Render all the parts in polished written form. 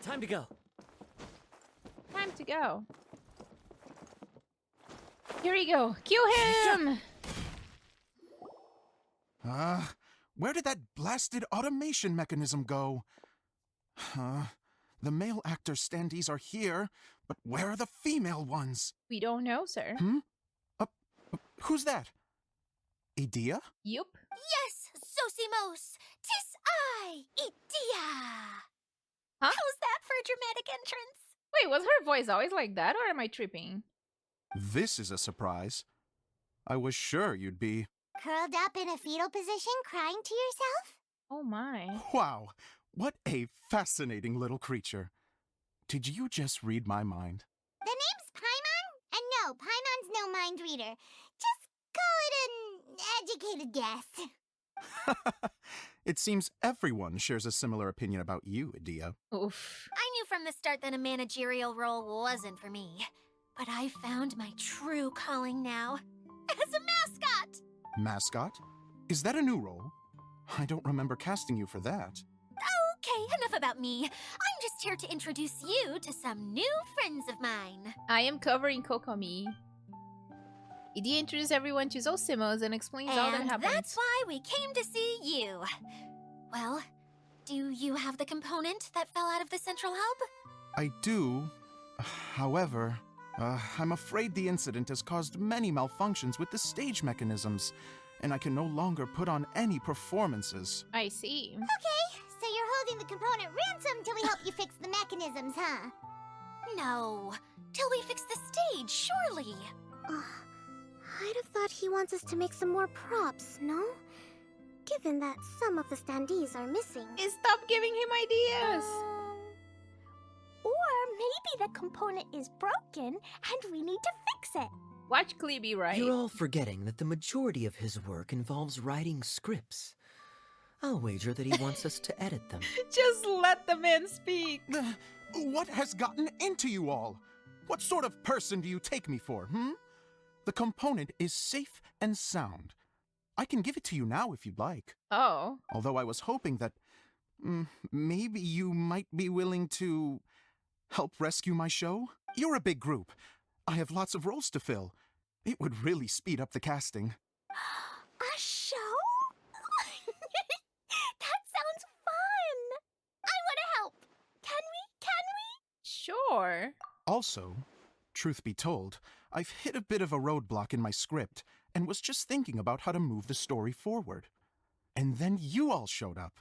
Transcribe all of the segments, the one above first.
Time to go. Time to go. Here we go. Kill him! Where did that blasted automation mechanism go? The male actor standees are here, but where are the female ones? We don't know, sir. Who's that? Idea? Yup. Yes, Zosimos! 'Tis I, Idea! Huh? How's that for a dramatic entrance? Wait, was her voice always like that, or am I tripping? This is a surprise. I was sure you'd be... Curled up in a fetal position, crying to yourself? Oh my. Wow, what a fascinating little creature. Did you just read my mind? The name's Paimon? And no, Paimon's no mind reader. Just call it an educated guess. It seems everyone shares a similar opinion about you, Idea. Oof. I knew from the start that a managerial role wasn't for me. But I found my true calling now. As a mascot! Mascot? Is that a new role? I don't remember casting you for that. Okay, enough about me. I'm just here to introduce you to some new friends of mine. I am covering Kokomi. Idea introduces everyone to Zosimos and explains all that And happens. that's why we came to see you. Well, do you have the component that fell out of the central hub? I do. However, I'm afraid the incident has caused many malfunctions with the stage mechanisms, and I can no longer put on any performances. I see. Okay, so you're holding the component ransom till we help you fix the mechanisms, huh? No, till we fix the stage, surely. I'd have thought he wants us to make some more props, no? Given that some of the standees are missing. Stop giving him ideas! Or maybe the component is broken and we need to fix it. Watch Klee be right. You're all forgetting that the majority of his work involves writing scripts. I'll wager that he wants us to edit them. Just let the man speak. What has gotten into you all? What sort of person do you take me for, The component is safe and sound. I can give it to you now if you'd like. Oh. Although I was hoping that maybe you might be willing to help rescue my show. You're a big group. I have lots of roles to fill. It would really speed up the casting. A show? That sounds fun! I want to help! Can we? Sure. Also, truth be told, I've hit a bit of a roadblock in my script and was just thinking about how to move the story forward. And then you all showed up.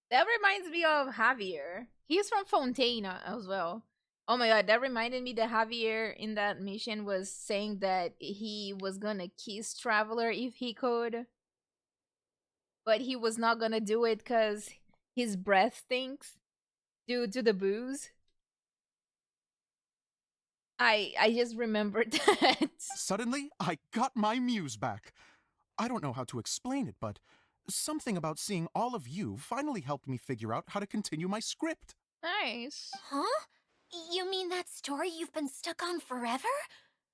That reminds me of Javier. He's from Fontaina as well. Oh my god, that reminded me that Javier in that mission was saying that he was gonna kiss Traveler if he could. But he was not gonna do it because his breath stinks due to the booze. I just remembered that. Suddenly, I got my muse back. I don't know how to explain it, but something about seeing all of you finally helped me figure out how to continue my script. Nice. Huh? You mean that story you've been stuck on forever?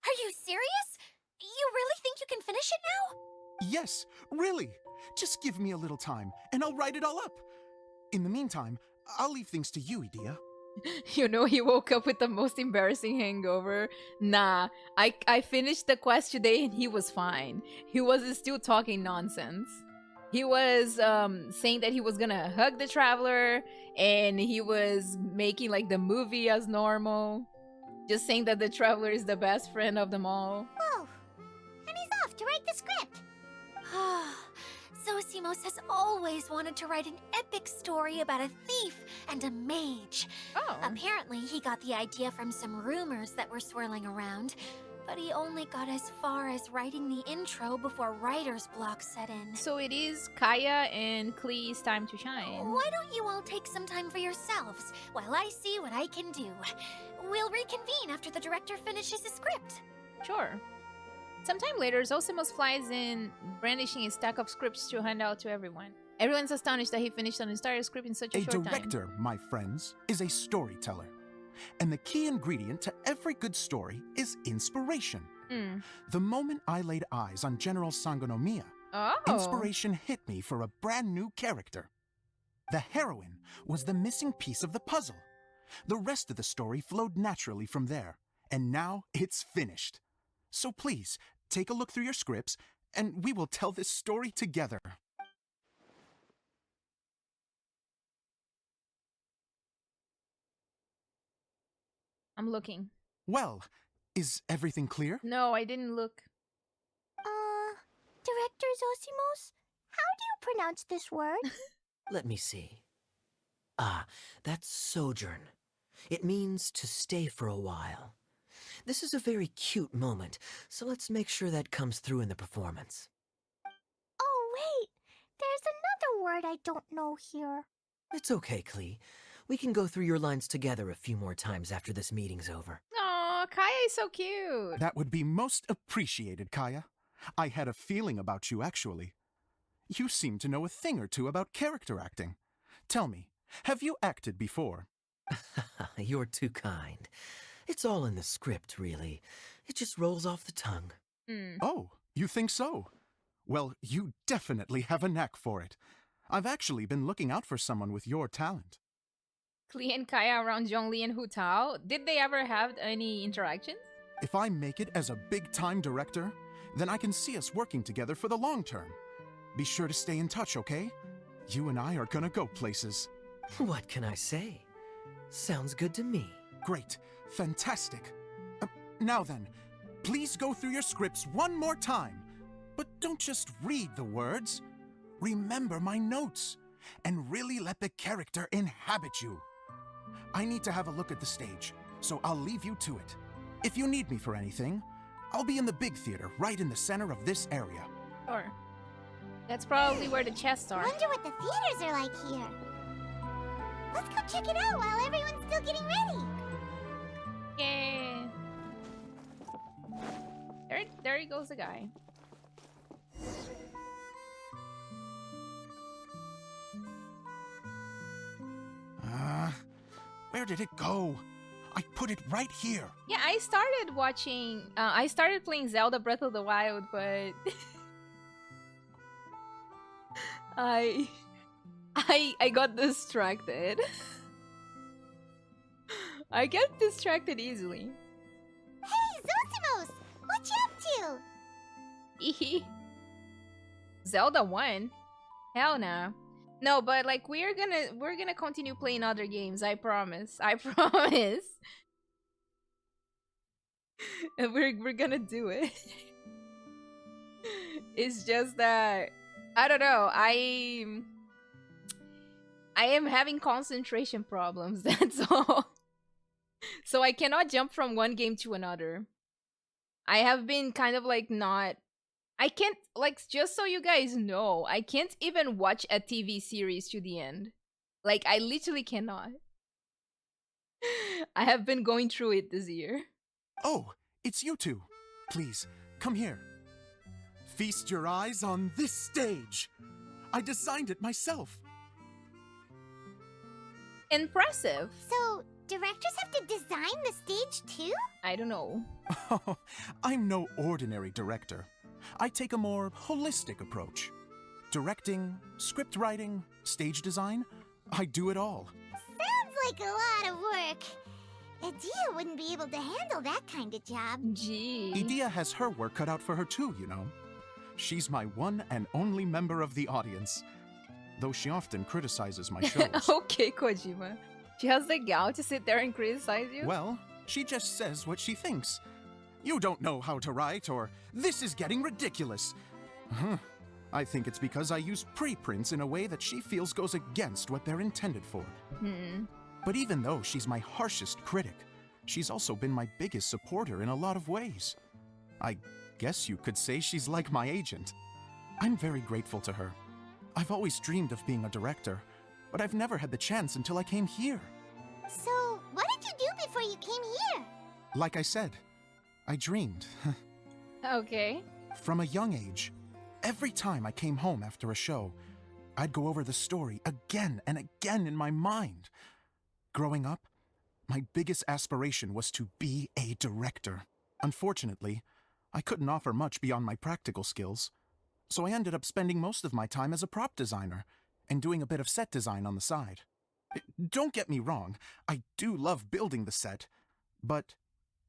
Are you serious? You really think you can finish it now? Yes, really. Just give me a little time, and I'll write it all up. In the meantime, I'll leave things to you, Idea. You know, he woke up with the most embarrassing hangover. Nah, I finished the quest today and he was fine. He was still talking nonsense. He was saying that he was gonna hug the Traveler, and he was making like the movie as normal. Just saying that the Traveler is the best friend of them all. Whoa! And he's off to write the script! Zosimos has always wanted to write an epic story about a thief and a mage. Oh. Apparently, he got the idea from some rumors that were swirling around, but he only got as far as writing the intro before writer's block set in. So it is Kaeya and Klee's time to shine. Why don't you all take some time for yourselves while I see what I can do? We'll reconvene after the director finishes his script. Sure. Sometime later, Zosimos flies in, brandishing a stack of scripts to hand out to everyone. Everyone's astonished that he finished an entire script in such a short time. A director, my friends, is a storyteller. And the key ingredient to every good story is inspiration. The moment I laid eyes on General Sangonomiya, inspiration hit me for a brand new character. The heroine was the missing piece of the puzzle. The rest of the story flowed naturally from there, and now it's finished. So please, take a look through your scripts, and we will tell this story together. I'm looking. Well, is everything clear? No, I didn't look. Director Zosimos, how do you pronounce this word? Let me see. Ah, that's sojourn. It means to stay for a while. This is a very cute moment, so let's make sure that comes through in the performance. Oh, wait. There's another word I don't know here. It's okay, Klee. We can go through your lines together a few more times after this meeting's over. Aw, Kaeya is so cute. That would be most appreciated, Kaeya. I had a feeling about you, actually. You seem to know a thing or two about character acting. Tell me, have you acted before? You're too kind. It's all in the script, really. It just rolls off the tongue. Oh, you think so? Well, you definitely have a knack for it. I've actually been looking out for someone with your talent. Klee and Kaeya around Zhongli and Hu Tao. Did they ever have any interactions? If I make it as a big-time director, then I can see us working together for the long term. Be sure to stay in touch, okay? You and I are gonna go places. What can I say? Sounds good to me. Great. Fantastic. Now then, please go through your scripts one more time. But don't just read the words. Remember my notes, and really let the character inhabit you. I need to have a look at the stage, so I'll leave you to it. If you need me for anything, I'll be in the big theater right in the center of this area. Sure. That's probably where the chests are. Wonder what the theaters are like here. Let's go check it out while everyone's still getting ready. Yay. There goes the guy. Where did it go? I put it right here. Yeah, I started playing Zelda Breath of the Wild, but I got distracted. I get distracted easily. Hey, Zosimos! What you up to? Zelda won? Hell no. No, but like we're gonna continue playing other games, I promise. I promise. And we're gonna do it. It's just that I don't know, I am having concentration problems, that's all. So I cannot jump from one game to another. I have been kind of like I can't, like, just so you guys know, I can't even watch a TV series to the end. Like, I literally cannot. I have been going through it this year. Oh, it's you two. Please, come here. Feast your eyes on this stage. I designed it myself. Impressive. So, directors have to design the stage too? I don't know. Oh, I'm no ordinary director. I take a more holistic approach. Directing, script writing, stage design, I do it all. Sounds like a lot of work. Edea wouldn't be able to handle that kind of job. Gee. Edea has her work cut out for her too, you know. She's my one and only member of the audience, though she often criticizes my shows. Okay, Kojima. She has the gall to sit there and criticize you? Well, she just says what she thinks. You don't know how to write, or this is getting ridiculous. I think it's because I use preprints in a way that she feels goes against what they're intended for. But even though she's my harshest critic, she's also been my biggest supporter in a lot of ways. I guess you could say she's like my agent. I'm very grateful to her. I've always dreamed of being a director, but I've never had the chance until I came here. So, what did you do before you came here? Like I said, I dreamed. Okay. From a young age, every time I came home after a show, I'd go over the story again and again in my mind. Growing up, my biggest aspiration was to be a director. Unfortunately, I couldn't offer much beyond my practical skills, so I ended up spending most of my time as a prop designer and doing a bit of set design on the side. Don't get me wrong, I do love building the set, but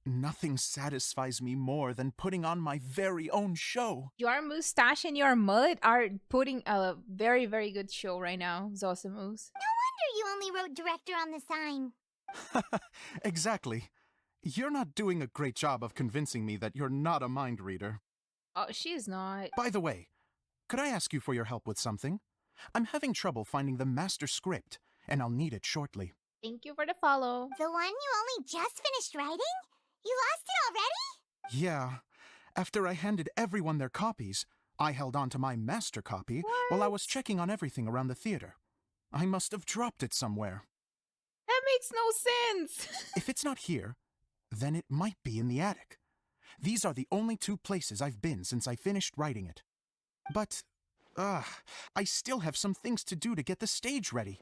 nothing satisfies me more than putting on my very own show. Your mustache and your mullet are putting a very, very good show right now, Zosimus. No wonder you only wrote director on the sign. Exactly. You're not doing a great job of convincing me that you're not a mind reader. Oh, she is not. By the way, could I ask you for your help with something? I'm having trouble finding the master script, and I'll need it shortly. Thank you for the follow. The one you only just finished writing? You lost it already? Yeah. After I handed everyone their copies, I held on to my master copy while I was checking on everything around the theater. I must have dropped it somewhere. That makes no sense. If it's not here, then it might be in the attic. These are the only two places I've been since I finished writing it. But, I still have some things to do to get the stage ready.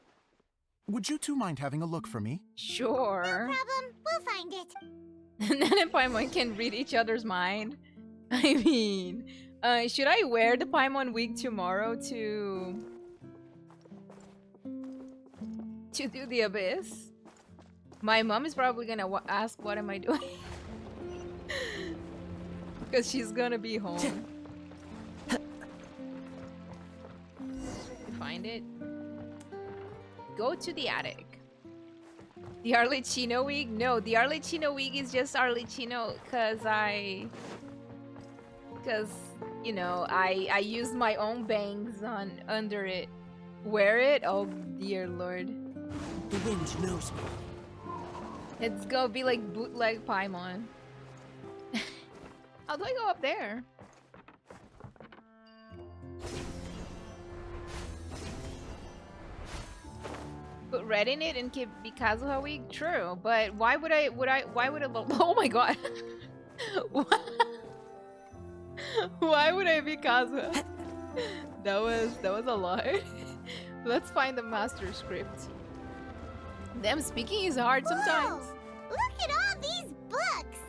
Would you two mind having a look for me? Sure. No problem. We'll find it. And then if Paimon can read each other's mind. I mean, should I wear the Paimon wig tomorrow to do the abyss? My mom is probably gonna ask what am I doing? Because she's gonna be home. Find it. Go to the attic. The Arlecchino wig? No, the Arlecchino wig is just Arlecchino because you know, I used my own bangs on under it. Wear it? Oh dear lord. The wind knows me. It's gonna be like bootleg Paimon. How do I go up there? Put red in it and keep Bikazuha wig? True, but why would I oh my god. Why would I Bikazuha? That was a lot. Let's find the master script. Them speaking is hard sometimes. Whoa! Look at all these books!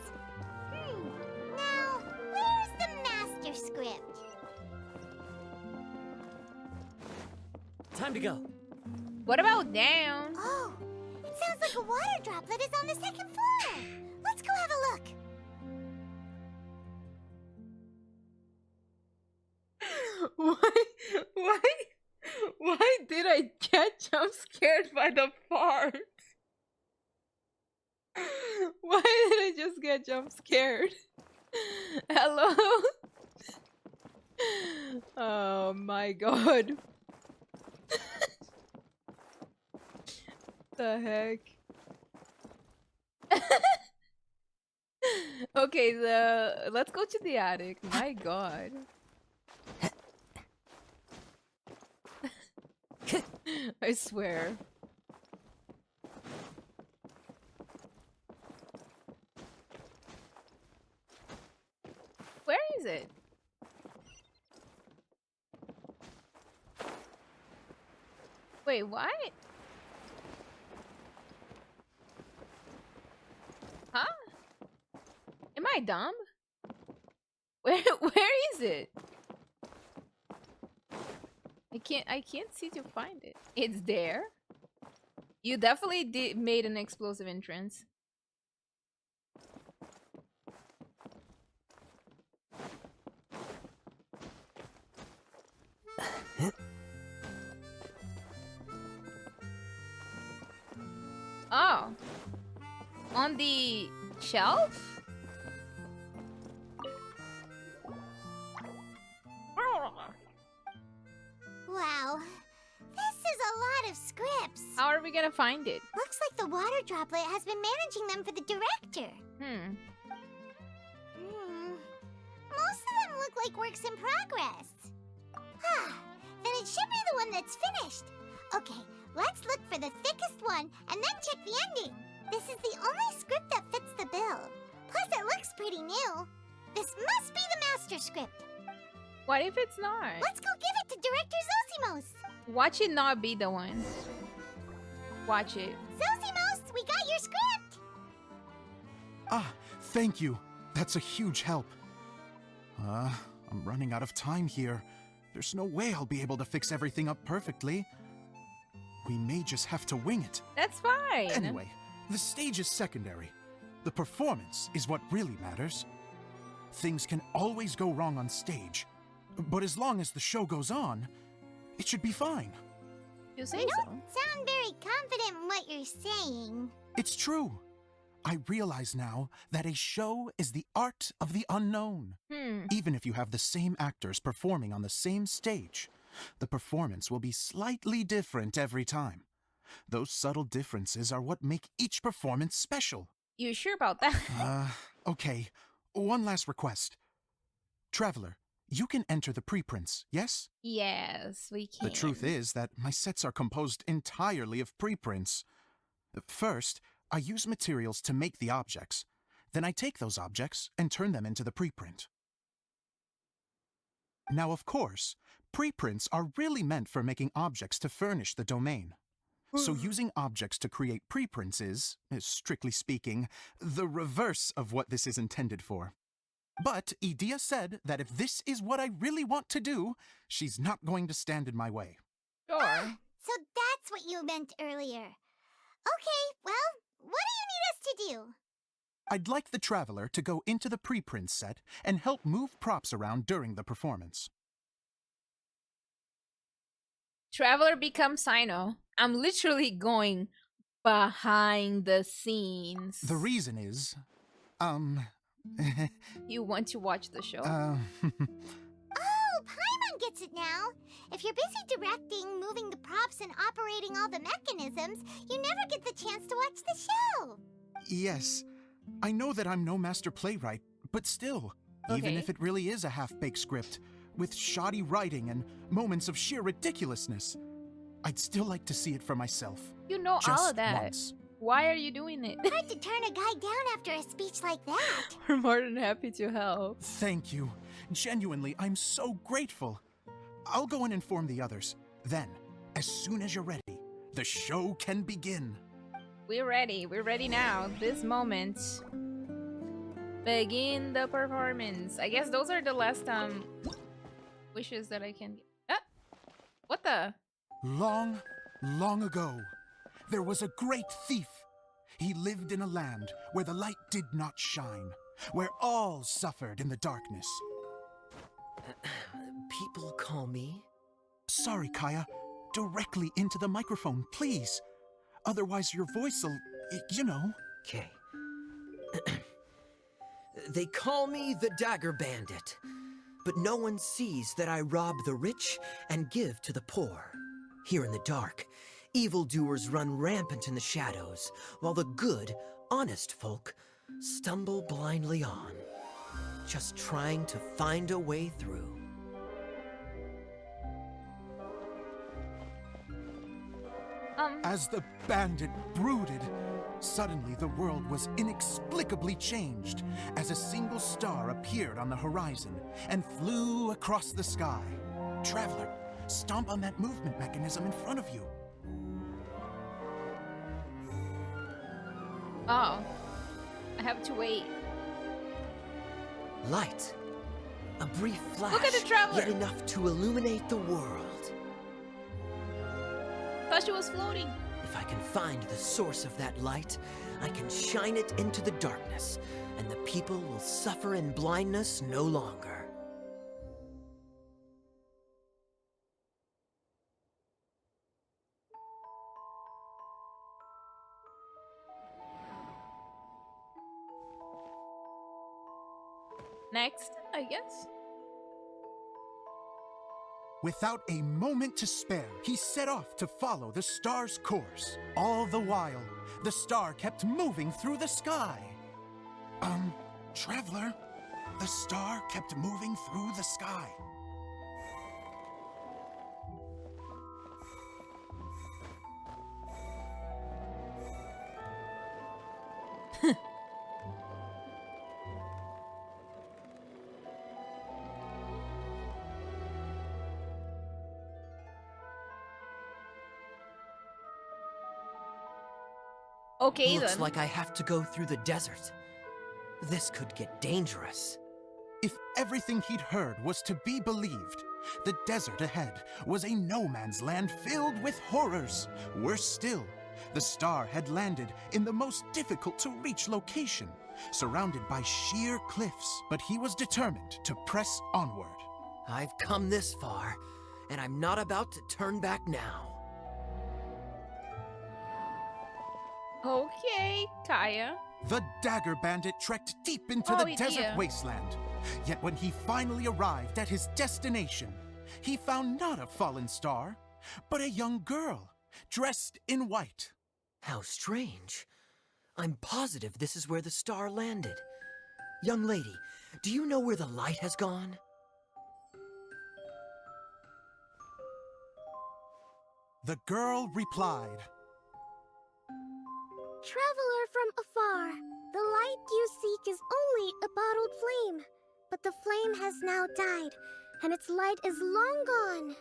Now, where's the master script? Time to go. What about down? Oh, it sounds like a water droplet is on the second floor. Let's go have a look. Why did I get jump scared by the fart? Why did I just get jump scared? Hello? Oh my god. The heck? Okay, let's go to the attic. My god. I swear. Where is it? Wait, what? Huh? Am I dumb? Where is it? I can't see to find it. It's there. You definitely made an explosive entrance. Oh. On the shelf? Wow, this is a lot of scripts. How are we gonna find it? Looks like the water droplet has been managing them for the director. Most of them look like works in progress. Then it should be the one that's finished. Okay, let's look for the thickest one and then check the ending. This is the only script that fits the bill. Plus, it looks pretty new. This must be the master script. What if it's not? Let's go give it to Director Zosimos. Watch it not be the one. Watch it. Zosimos, we got your script. Ah, thank you. That's a huge help. I'm running out of time here. There's no way I'll be able to fix everything up perfectly. We may just have to wing it. That's fine. Anyway, the stage is secondary. The performance is what really matters. Things can always go wrong on stage, but as long as the show goes on, it should be fine. You say You so. don't sound very confident in what you're saying. It's true. I realize now that a show is the art of the unknown. Even if you have the same actors performing on the same stage, the performance will be slightly different every time. Those subtle differences are what make each performance special. You sure about that? Okay. One last request. Traveler, you can enter the preprints, yes? Yes, we can. The truth is that my sets are composed entirely of preprints. First, I use materials to make the objects. Then I take those objects and turn them into the preprint. Now, of course, preprints are really meant for making objects to furnish the domain. So using objects to create preprints is, strictly speaking, the reverse of what this is intended for. But Edea said that if this is what I really want to do, she's not going to stand in my way. Sure. So that's what you meant earlier. Okay, well, what do you need us to do? I'd like the Traveler to go into the preprint set and help move props around during the performance. Traveler becomes Sino. I'm literally going behind the scenes. The reason is, You want to watch the show? Oh, Paimon gets it now. If you're busy directing, moving the props, and operating all the mechanisms, you never get the chance to watch the show. Yes, I know that I'm no master playwright, but still, even Okay. if it really is a half-baked script, with shoddy writing and moments of sheer ridiculousness, I'd still like to see it for myself. You know Just all of that. once. Why are you doing it? Hard to turn a guy down after a speech like that. We're more than happy to help. Thank you. Genuinely, I'm so grateful. I'll go and inform the others. Then, as soon as you're ready, the show can begin. We're ready. We're ready now. This moment. Begin the performance. I guess those are the last wishes that I can get. Ah! What the? Long, long ago, there was a great thief. He lived in a land where the light did not shine, where all suffered in the darkness. People call me? Sorry, Kaeya. Directly into the microphone, please. Otherwise your voice'll, you know. Okay. They call me the Dagger Bandit, but no one sees that I rob the rich and give to the poor. Here in the dark, evildoers run rampant in the shadows, while the good, honest folk stumble blindly on, just trying to find a way through. As the bandit brooded, suddenly the world was inexplicably changed as a single star appeared on the horizon and flew across the sky. Traveler, stomp on that movement mechanism in front of you. Oh. I have to wait. Light. A brief flash, Look at the Traveler! yet enough to illuminate the world. Thought she was floating. If I can find the source of that light, I can shine it into the darkness, and the people will suffer in blindness no longer. Next, I guess. Without a moment to spare, he set off to follow the star's course. All the while, the star kept moving through the sky. Traveler, the star kept moving through the sky. Okay, Looks then. like I have to go through the desert. This could get dangerous. If everything he'd heard was to be believed, The desert ahead was a no-man's land filled with horrors. Worse still, the star had landed in the most difficult-to-reach location, surrounded by sheer cliffs, but he was determined to press onward. I've come this far, and I'm not about to turn back now. Okay, Kaeya. The dagger bandit trekked deep into the desert wasteland. Yet when he finally arrived at his destination, he found not a fallen star, but a young girl, dressed in white. How strange. I'm positive this is where the star landed. Young lady, do you know where the light has gone? The girl replied, Traveler from afar, the light you seek is only a bottled flame. But the flame has now died, and its light is long gone.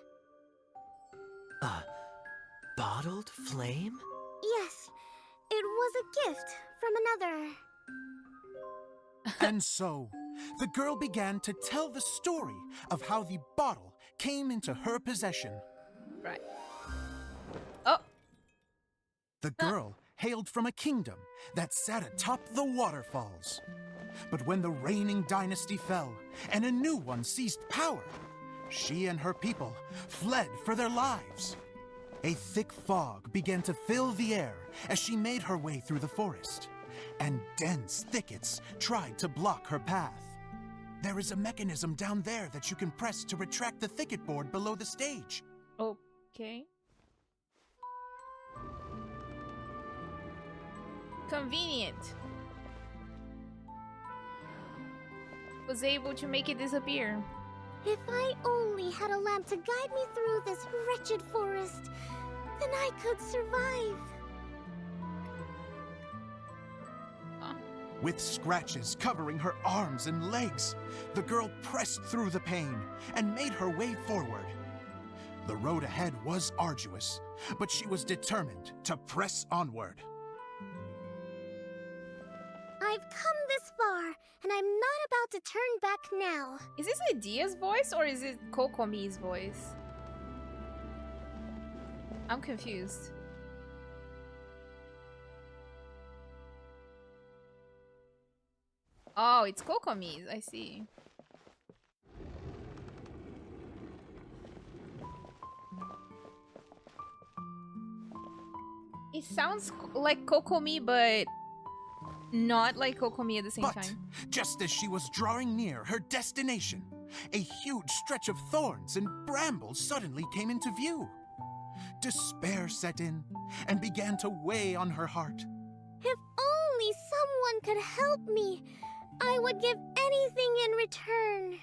A bottled flame? Yes, it was a gift from another. And so, the girl began to tell the story of how the bottle came into her possession. Right. Oh. The girl hailed from a kingdom that sat atop the waterfalls. But when the reigning dynasty fell and a new one seized power, she and her people fled for their lives. A thick fog began to fill the air as she made her way through the forest, and dense thickets tried to block her path. There is a mechanism down there that you can press to retract the thicket board below the stage. Okay. Convenient. Was able to make it disappear. If I only had a lamp to guide me through this wretched forest, then I could survive. With scratches covering her arms and legs, the girl pressed through the pain and made her way forward. The road ahead was arduous, but she was determined to press onward. I've come this far, and I'm not about to turn back now. Is this Idea's voice or is it Kokomi's voice? I'm confused. Oh, it's Kokomi's. I see. It sounds like Kokomi, but not like Kokomi at the same time. Just as she was drawing near her destination, a huge stretch of thorns and brambles suddenly came into view. Despair set in and began to weigh on her heart. If only someone could help me, I would give anything in return.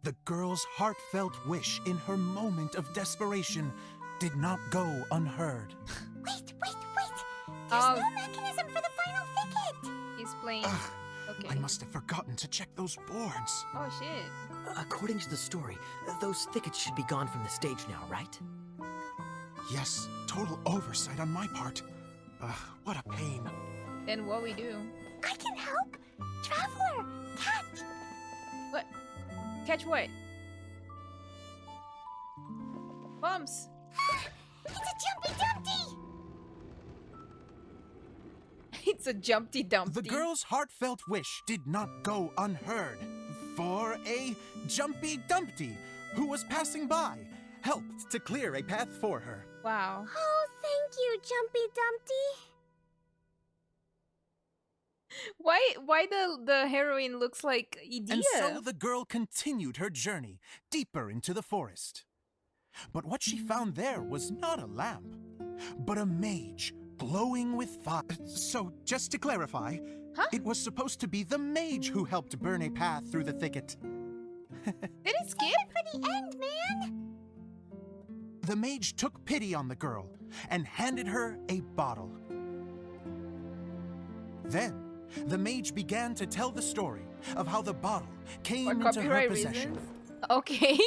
The girl's heartfelt wish in her moment of desperation did not go unheard. Wait! There's no mechanism for the final thicket! He's playing. Okay. I must have forgotten to check those boards. Oh, shit. According to the story, those thickets should be gone from the stage now, right? Yes, total oversight on my part. What a pain. Then what we do? I can help! Traveler! Catch! What? Catch what? Bumps! It's a Jumpy Dumpty! It's a Jumpty Dumpty. The girl's heartfelt wish did not go unheard, for a Jumpy Dumpty, who was passing by, helped to clear a path for her. Wow. Oh, thank you, Jumpy Dumpty. Why the heroine looks like Idea? And so the girl continued her journey deeper into the forest. But what she found there was not a lamp, but a mage glowing with fire. So, just to clarify, it was supposed to be the mage who helped burn a path through the thicket. Did it skip? For the end, man! The mage took pity on the girl and handed her a bottle. Then, the mage began to tell the story of how the bottle came into her possession. Reasons? Okay,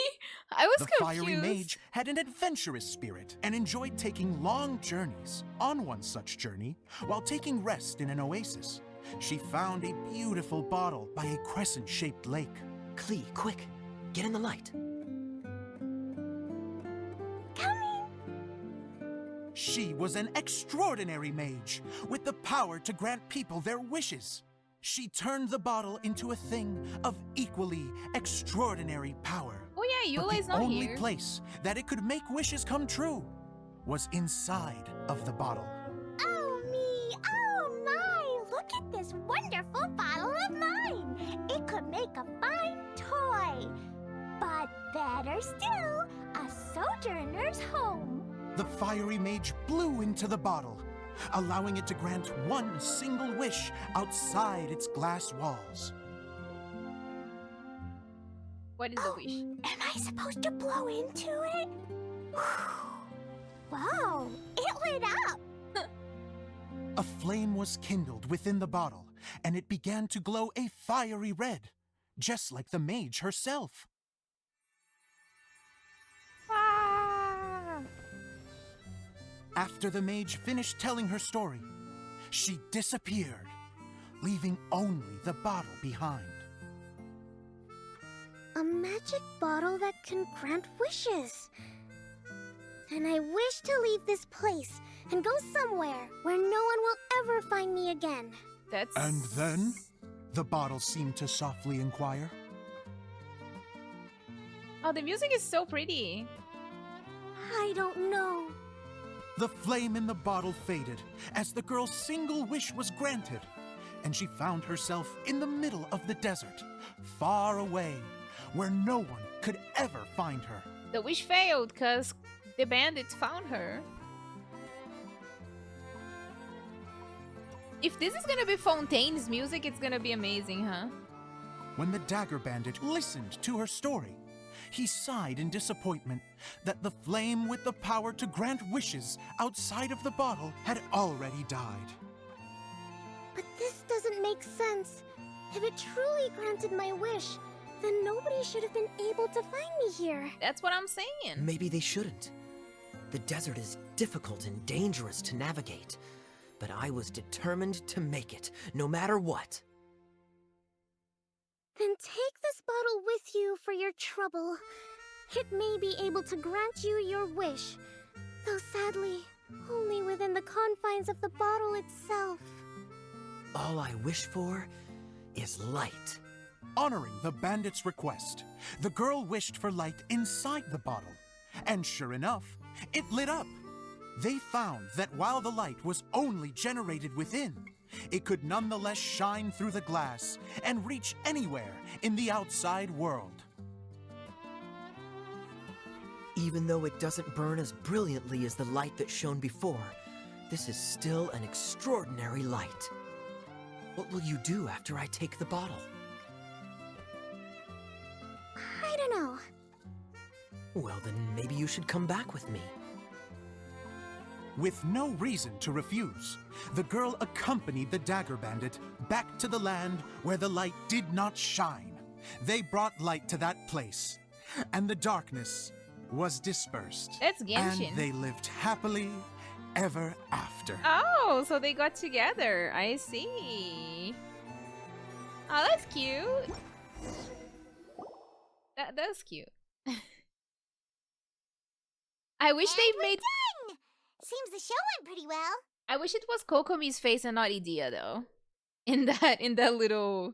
I was confused. The confused. fiery mage had an adventurous spirit and enjoyed taking long journeys. On one such journey, while taking rest in an oasis, she found a beautiful bottle by a crescent-shaped lake. Klee, quick! Get in the light. She was an extraordinary mage with the power to grant people their wishes. She turned the bottle into a thing of equally extraordinary power. Oh yeah, But Eula is the not only here. place that it could make wishes come true was inside of the bottle. Oh me, oh my! Look at this wonderful bottle of mine! It could make a fine toy! But better still, a sojourner's home! The fiery mage blew into the bottle, allowing it to grant one single wish outside its glass walls. What is the wish? Am I supposed to blow into it? Whoa, it lit up! A flame was kindled within the bottle, and it began to glow a fiery red, just like the mage herself. After the mage finished telling her story, she disappeared, leaving only the bottle behind. A magic bottle that can grant wishes. Then I wish to leave this place and go somewhere where no one will ever find me again. That's... And then, the bottle seemed to softly inquire. Oh, the music is so pretty. I don't know. The flame in the bottle faded as the girl's single wish was granted, and she found herself in the middle of the desert, far away, where no one could ever find her. The wish failed because the bandits found her. If this is gonna be Fontaine's music, it's gonna be amazing, huh? When the dagger bandit listened to her story, he sighed in disappointment that the flame with the power to grant wishes outside of the bottle had already died. But this doesn't make sense. If it truly granted my wish, then nobody should have been able to find me here. That's what I'm saying. Maybe they shouldn't. The desert is difficult and dangerous to navigate, but I was determined to make it, no matter what. Then take this bottle with you for your trouble. It may be able to grant you your wish, though sadly, only within the confines of the bottle itself. All I wish for is light. Honoring the bandit's request, the girl wished for light inside the bottle, and sure enough, it lit up. They found that while the light was only generated within, it could nonetheless shine through the glass and reach anywhere in the outside world. Even though it doesn't burn as brilliantly as the light that shone before, this is still an extraordinary light. What will you do after I take the bottle? I don't know. Well, then maybe you should come back with me. With no reason to refuse, the girl accompanied the dagger bandit back to the land where the light did not shine. They brought light to that place, and the darkness was dispersed. That's Genshin. And they lived happily ever after. Oh, so they got together. I see. Oh, that's cute. That's cute. I wish they made... Done! Seems the show went pretty well. I wish it was Kokomi's face and not Idia though. In that little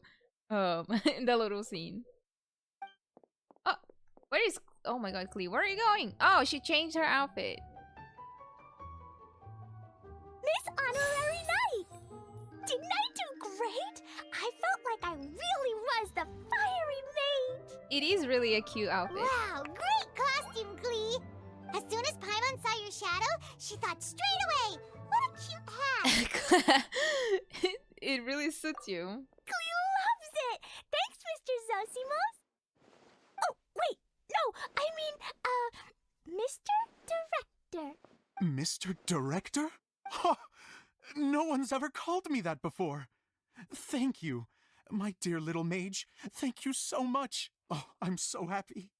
in that little scene. Oh, where is... Oh my god, Klee, where are you going? Oh, she changed her outfit. Miss Honorary Knight! Didn't I do great? I felt like I really was the fiery mage! It is really a cute outfit. Wow, great costume, Klee! As soon as Paimon saw your shadow, she thought straight away, what a cute hat! It really suits you. Klee loves it! Thanks, Mr. Zosimos! Oh, wait, no, I mean, Mr. Director. Mr. Director? Ha! No one's ever called me that before. Thank you, my dear little mage. Thank you so much. Oh, I'm so happy.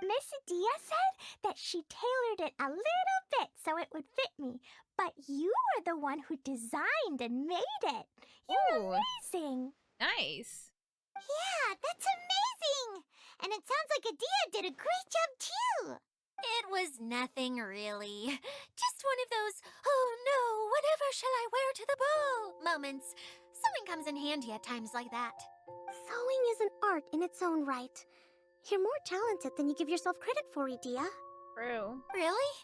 Miss Adia said that she tailored it a little bit so it would fit me, but you are the one who designed and made it. You're Ooh. amazing. Nice. Yeah, that's amazing. And it sounds like Adia did a great job too. It was nothing really. Just one of those, oh no, whatever shall I wear to the ball moments. Sewing comes in handy at times like that. Sewing is an art in its own right. You're more talented than you give yourself credit for, Edea. True. Really?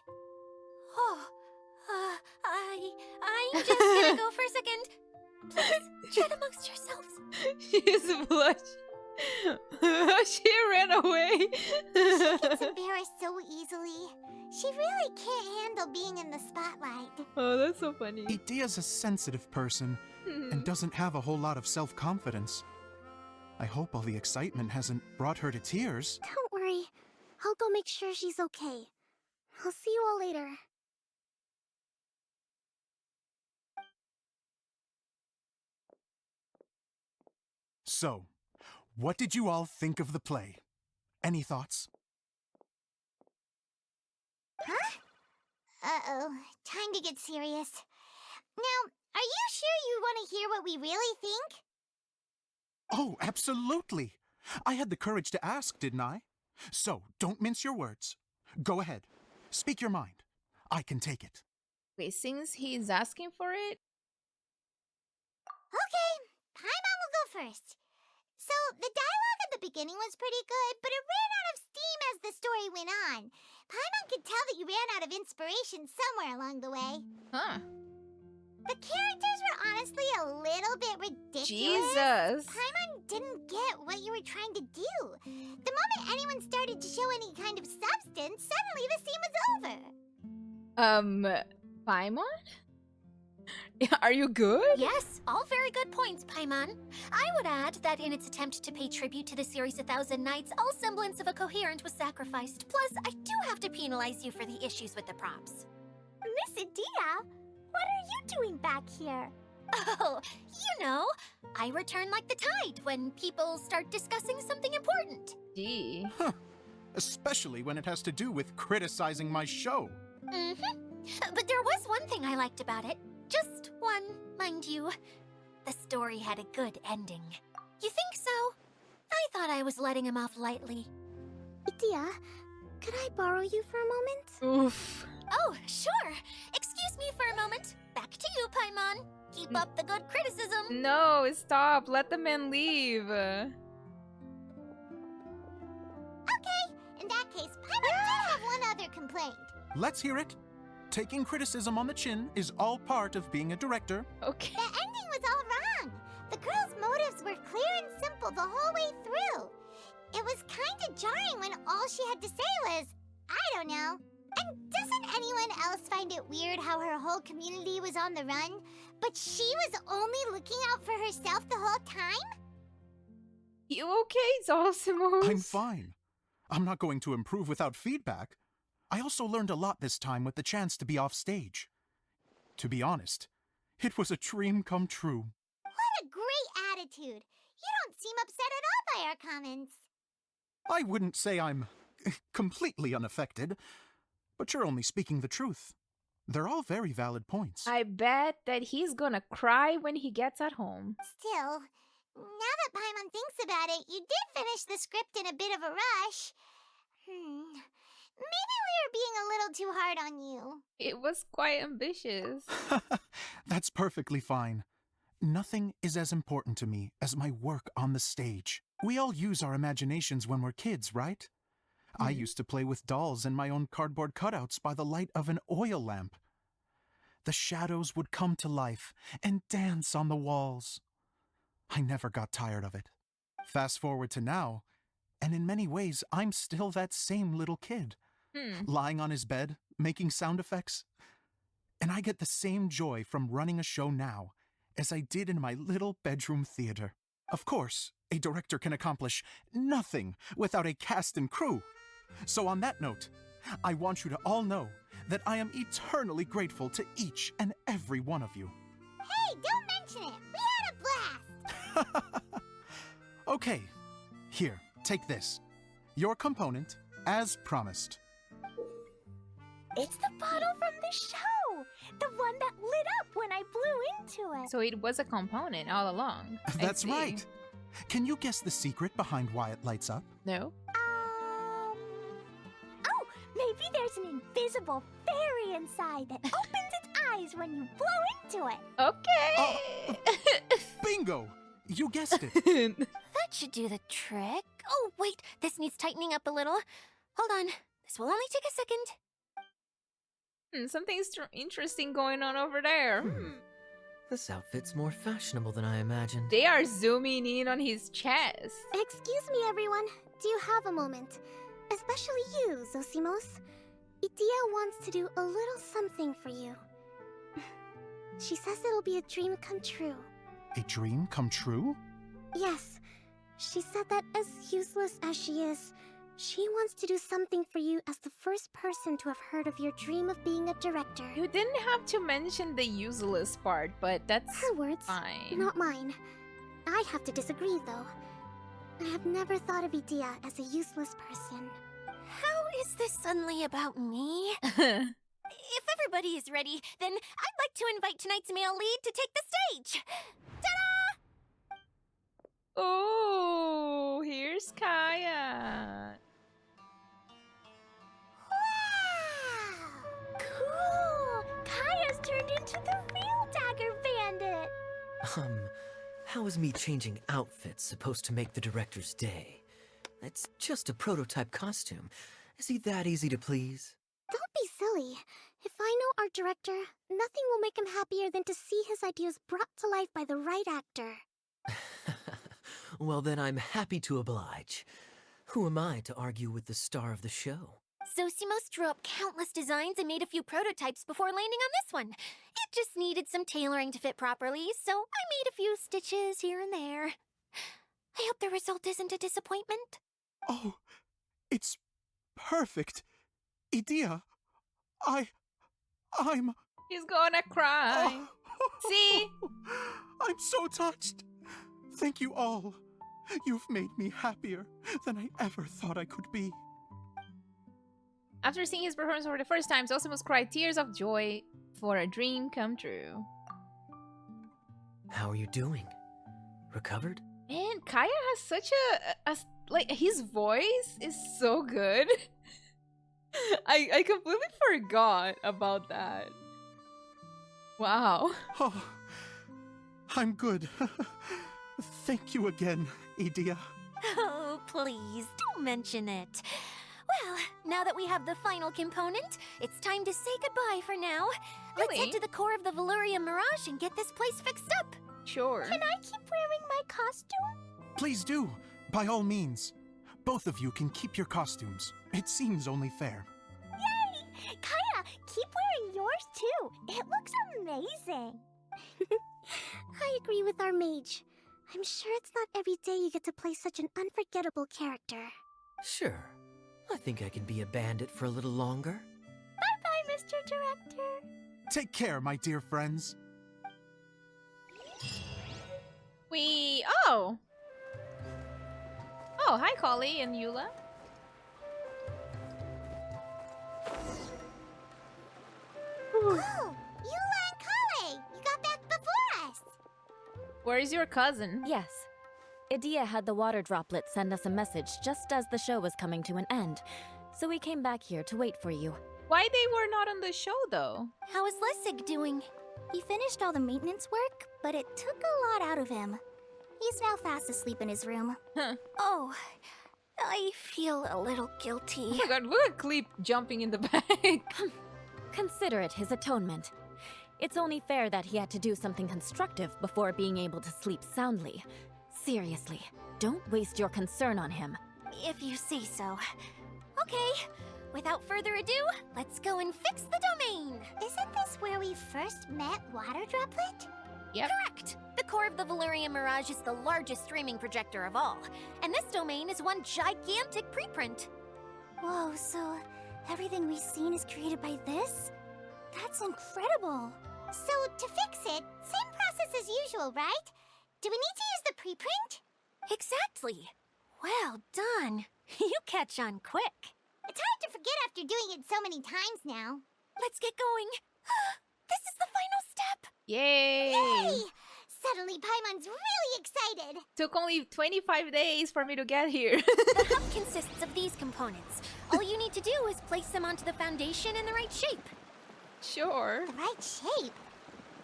Oh, I'm just gonna go for a second. Please, chat amongst yourselves. She is blushing. She ran away. She gets embarrassed so easily. She really can't handle being in the spotlight. Oh, that's so funny. Edea's a sensitive person and doesn't have a whole lot of self-confidence. I hope all the excitement hasn't brought her to tears. Don't worry. I'll go make sure she's okay. I'll see you all later. So, what did you all think of the play? Any thoughts? Huh? Uh-oh. Time to get serious. Now, are you sure you want to hear what we really think? Oh, absolutely. I had the courage to ask, didn't I? So, don't mince your words. Go ahead. Speak your mind. I can take it. Wait, since he's asking for it? Okay, Paimon will go first. So, the dialogue at the beginning was pretty good, but it ran out of steam as the story went on. Paimon could tell that you ran out of inspiration somewhere along the way. Huh. The characters were honestly a little bit ridiculous. Jesus. Paimon didn't get what you were trying to do. The moment anyone started to show any kind of substance, suddenly the scene was over. Paimon? Are you good? Yes, all very good points, Paimon. I would add that in its attempt to pay tribute to the series 1,000 Nights, all semblance of a coherent was sacrificed. Plus, I do have to penalize you for the issues with the props. Miss Edea, what are you doing back here? Oh, you know, I return like the tide when people start discussing something important. Gee. Huh. Especially when it has to do with criticizing my show. Mm-hmm. But there was one thing I liked about it. Just one, mind you. The story had a good ending. You think so? I thought I was letting him off lightly. Edea, could I borrow you for a moment? Oof. Oh, sure. Excuse me for a moment. Back to you, Paimon. Keep up the good criticism. No, stop. Let the man leave. Okay. In that case, Paimon did have one other complaint. Let's hear it. Taking criticism on the chin is all part of being a director. Okay. The ending was all wrong. The girl's motives were clear and simple the whole way through. It was kind of jarring when all she had to say was, I don't know. And doesn't anyone else find it weird how her whole community was on the run, but she was only looking out for herself the whole time? You okay, Zosimo? I'm fine. I'm not going to improve without feedback. I also learned a lot this time with the chance to be off stage. To be honest, it was a dream come true. What a great attitude. You don't seem upset at all by our comments. I wouldn't say I'm completely unaffected, but you're only speaking the truth. They're all very valid points. I bet that he's gonna cry when he gets at home. Still, now that Paimon thinks about it, you did finish the script in a bit of a rush. Maybe we were being a little too hard on you. It was quite ambitious. That's perfectly fine. Nothing is as important to me as my work on the stage. We all use our imaginations when we're kids, right? I used to play with dolls and my own cardboard cutouts by the light of an oil lamp. The shadows would come to life and dance on the walls. I never got tired of it. Fast forward to now, and in many ways, I'm still that same little kid. Lying on his bed, making sound effects. And I get the same joy from running a show now as I did in my little bedroom theater. Of course, a director can accomplish nothing without a cast and crew. So on that note, I want you to all know that I am eternally grateful to each and every one of you. Hey, don't mention it. We had a blast. Okay, here, take this. Your component, as promised. It's the bottle from the show! The one that lit up when I blew into it. So it was a component all along. I That's see. right. Can you guess the secret behind why it lights up? No? Oh, Maybe there's an invisible fairy inside that opens its eyes when you blow into it. Okay. Bingo! You guessed it. That should do the trick. Oh, wait, this needs tightening up a little. Hold on, this will only take a second. Something interesting going on over there. This outfit's more fashionable than I imagined. They are zooming in on his chest. Excuse me, everyone. Do you have a moment? Especially you, Zosimos. Idia wants to do a little something for you. She says it'll be a dream come true. A dream come true? Yes. She said that as useless as she is, she wants to do something for you as the first person to have heard of your dream of being a director. You didn't have to mention the useless part, but that's her words, fine. Not mine. I have to disagree, though. I have never thought of Idia as a useless person. How is this suddenly about me? If everybody is ready, then I'd like to invite tonight's male lead to take the stage. Ta-da! Oh, here's Kaeya. Wow! Cool! Kaeya's turned into the real Dagger Bandit! How is me changing outfits supposed to make the director's day? It's just a prototype costume. Is he that easy to please? Don't be silly. If I know our director, nothing will make him happier than to see his ideas brought to life by the right actor. Well, then I'm happy to oblige. Who am I to argue with the star of the show? Zosimos drew up countless designs and made a few prototypes before landing on this one. It just needed some tailoring to fit properly, so I made a few stitches here and there. I hope the result isn't a disappointment. Oh, it's perfect. Idia, I'm... He's gonna cry. See? I'm so touched. Thank you all. You've made me happier than I ever thought I could be. After seeing his performance for the first time, Zosimos cried tears of joy for a dream come true. How are you doing? Recovered? Man, Kaeya has such a like, his voice is so good. I completely forgot about that. Wow. Oh, I'm good. Thank you again, Idia. Oh, please, don't mention it. Well, now that we have the final component, it's time to say goodbye for now. Let's Really? head to the core of the Veluriyam Mirage and get this place fixed up. Sure. Can I keep wearing my costume? Please do, by all means. Both of you can keep your costumes. It seems only fair. Yay! Kaeya, keep wearing yours too. It looks amazing. I agree with our mage. I'm sure it's not every day you get to play such an unforgettable character. Sure. I think I can be a bandit for a little longer. Bye-bye, Mr. Director. Take care, my dear friends. Oh, hi, Collei and Eula. Oh, Eula and Collei, you got back before us. Where is your cousin? Yes. Idia had the water droplet send us a message just as the show was coming to an end, so we came back here to wait for you. Why they were not on the show though? How is Lessig doing? He finished all the maintenance work, but it took a lot out of him. He's now fast asleep in his room. Huh. Oh, I feel a little guilty. Oh my god, look at Klee jumping in the back. Consider it his atonement. It's only fair that he had to do something constructive before being able to sleep soundly. Seriously, don't waste your concern on him. If you say so. Okay, without further ado, let's go and fix the domain. Isn't this where we first met Water Droplet? Yep. Correct. The core of the Veluriyam Mirage is the largest streaming projector of all, and this domain is one gigantic preprint. Whoa, so everything we've seen is created by this? That's incredible. So, to fix it, same process as usual, right? Do we need to use the preprint? Exactly. Well done. You catch on quick. It's hard to forget after doing it so many times now. Let's get going. This is the final step. Yay! Yay! Set Suddenly, Paimon's really excited. Took only 25 days for me to get here. The hub consists of these components. All you need to do is place them onto the foundation in the right shape. Sure. The right shape?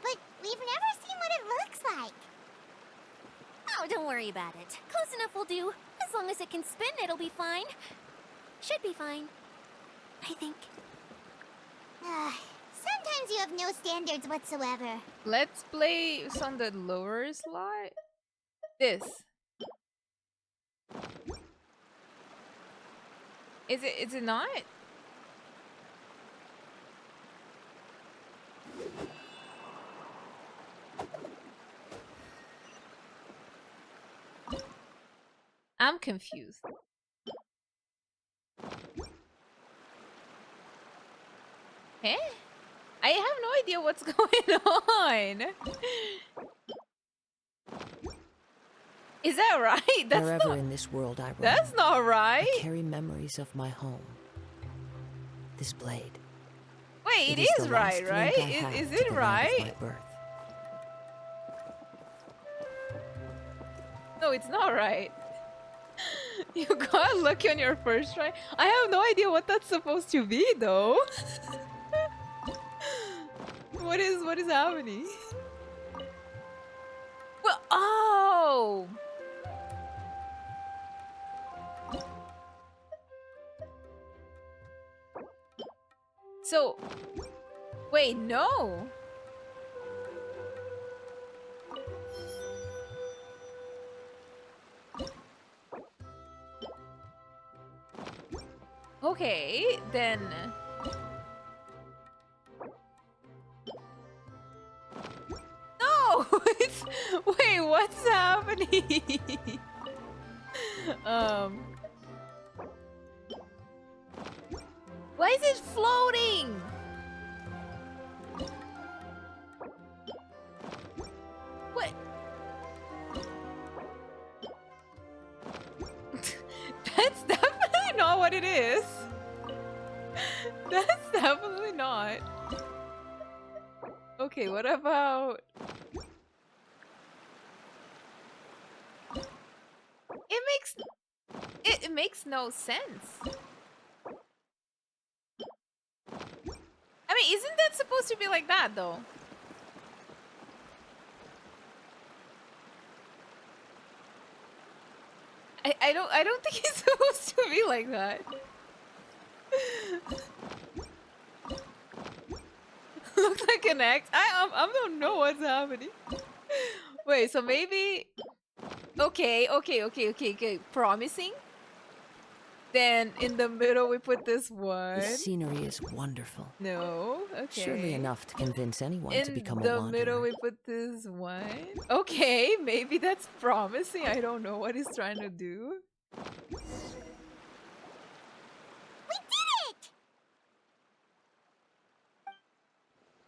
But we've never seen what it looks like. Oh, don't worry about it. Close enough will do. As long as it can spin, it'll be fine. Should be fine. I think. Sometimes you have no standards whatsoever. Let's play on the lower slide. This. Is it not? I'm confused. Eh? I have no idea what's going on. Is that right? That's Wherever not, in this world I roam, that's not right. I carry memories of my home. This blade. Wait, it is is the right, last right? link I have Is to it the land of right? my birth. No, it's not right. You got lucky on your first try. I have no idea what that's supposed to be, though. What is happening? Well, oh. So, wait, no. Okay, then. No! It's, wait, what's happening? Why is it floating? What? That's definitely not what it is. That's definitely not. Okay, what about... It makes no sense. I mean, isn't that supposed to be like that though? I don't think it's supposed to be like that. Looks like an X. I don't know what's happening. Wait, so maybe okay. Promising. Then in the middle we put this one. The scenery is wonderful. No, okay. Surely enough to convince anyone to become a In the wanderer. middle we put this one. Okay, maybe that's promising. I don't know what he's trying to do. We did it!